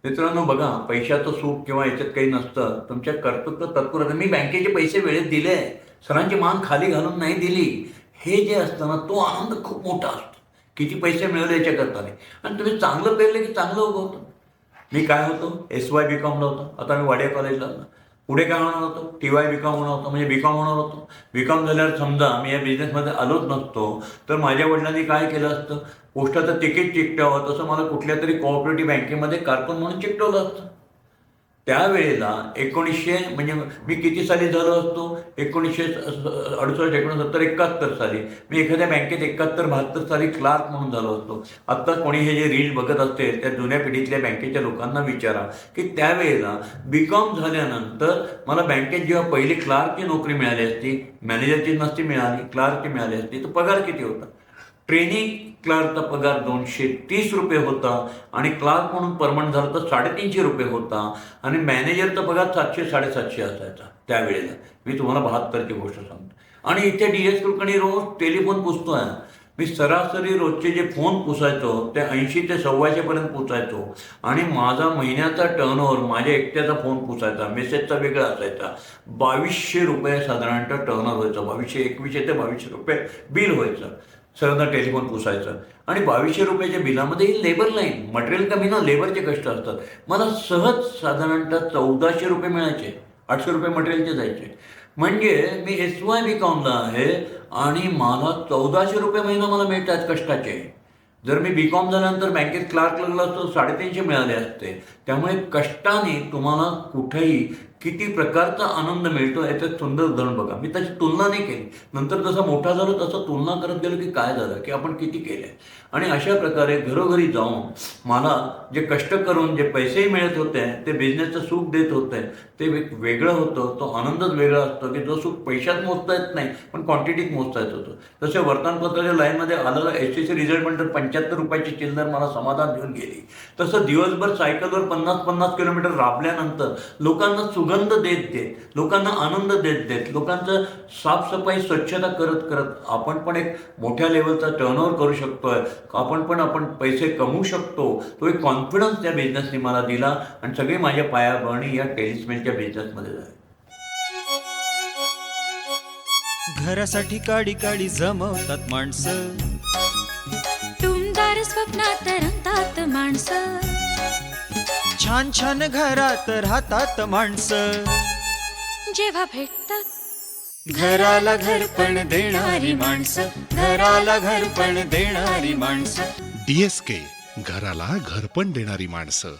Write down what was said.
मित्रांनो बघा, पैशाचं सुख किंवा याच्यात काही नसतं. तुमच्या कर्तृत्व तत्परता मी बँकेचे पैसे वेळेत दिले, सरांची मान खाली घालून नाही दिली. हे जे असतं ना, तो आनंद खूप मोठा असतो. किती पैसे मिळवले याच्याकरता नाही. आणि तुम्ही चांगलं पेरलं की चांगलं उगवतं. मी काय होतो, SY BComला होतो. आता मी वाडिया कॉलेजला आलो. पुढे काय होणार होतो, TY BCom होणार होतो, म्हणजे BCom होणार होतो. BCom झाल्यावर समजा मी या बिझनेसमध्ये आलोच नसतो, तर माझ्या वडिलांनी काय केलं असतं, पोस्टाचं तिकीट चिकटावं तसं मला कुठल्या तरी कोऑपरेटिव्ह बँकेमध्ये कारकून म्हणून चिकटवलं असतं. त्यावेळेला 1900 म्हणजे मी किती साली झालो असतो, 1968, 69, 71 साली मी एखाद्या बँकेत 71-72 साली क्लार्क म्हणून झालो असतो. आत्ता कोणी हे जे रील बघत असते त्या जुन्या पिढीतल्या बँकेच्या लोकांना विचारा की त्यावेळेला BCom झाल्यानंतर मला बँकेत जेव्हा पहिली क्लार्कची नोकरी मिळाली असती, मॅनेजरची नसती मिळाली, क्लार्कची मिळाली असती, तर पगार किती होता. ट्रेनिंग क्लार्कचा पगार 230 रुपये होता आणि क्लार्क म्हणून परमनंट झालं तर 350 रुपये होता आणि मॅनेजरचा पगार 700-750 असायचा त्यावेळेला. मी तुम्हाला 72ची गोष्ट सांगतो. आणि इथे DS कुलकर्णी रोज टेलिफोन पुसतोय. मी सरासरी रोजचे जे फोन पुसायचो ते 80 ते 125 पर्यंत पुसायचो आणि माझा महिन्याचा टर्नओव्हर माझ्या एकट्याचा फोन पुसायचा, मेसेजचा वेगळा असायचा. 2200 रुपये साधारणतः टर्नओव्हर व्हायचं. 2100 ते 2200 रुपये बिल व्हायचं. सगळ्यांना टेलिफोन पुसायचं आणि 2200 रुपयाच्या बिलामध्ये ही लेबर लाईन, मटेरियल कमी ना, लेबरचे कष्ट असतात. मला सहज साधारणतः 1400 रुपये मिळायचे. 800 रुपये मटेरियलचे जायचे. म्हणजे मी SY BComला आहे आणि मला 1400 रुपये महिना मला मिळतात कष्टाचे. जर मी BCom झाल्यानंतर बँकेत क्लार्क लागला असतो 350 मिळाले असते. त्यामुळे कष्टाने तुम्हाला कुठेही किती प्रकारचा आनंद मिळतो याचं सुंदर उदाहरण बघा. मी त्याची तुलना नाही केली. नंतर जसं मोठा झालो तसं तुलना करत गेलो की काय झालं, की आपण किती केले. आणि अशा प्रकारे घरोघरी जाऊन मला जे कष्ट करून जे पैसेही मिळत होते, ते बिझनेसचं सुख देत होते, ते वेगळं होतं. तो आनंदच वेगळा असतो की जो सुख पैशात मोजता येत नाही पण क्वांटिटीत मोजता येत होतं. तसे वर्तमानपत्राच्या लाईनमध्ये आलेला SSC रिझल्ट नंतर 75 रुपयाची चिल्लर मला समाधान देऊन गेली. तसं दिवसभर सायकलवर 50-50 किलोमीटर राबल्यानंतर लोकांना सुगंध देत देत, लोकांना आनंद देत देत, लोकांचं साफसफाई स्वच्छता करत करत आपण पण एक मोठ्या लेवलचा टर्नओव्हर करू शकतोय, आपण पैसे कमवू शकतो. तो एक कॉन्फिडन्स त्या बिझनेसने मला दिला आणि सगळे माझ्या पायाभरणी या टेलिस्मेनच्या बिझनेसमध्ये झाली. घरासाठी काडी काडी जमवतात माणसं, टुमदार स्वप्नात रंगतात माणसं, छान छान घरात राहतात माणसं. जेव्हा भेटतात घराला घरपण देणारी माणसं, घराला घरपण देणारी माणसं. DSK, घराला घरपण देणारी माणसं.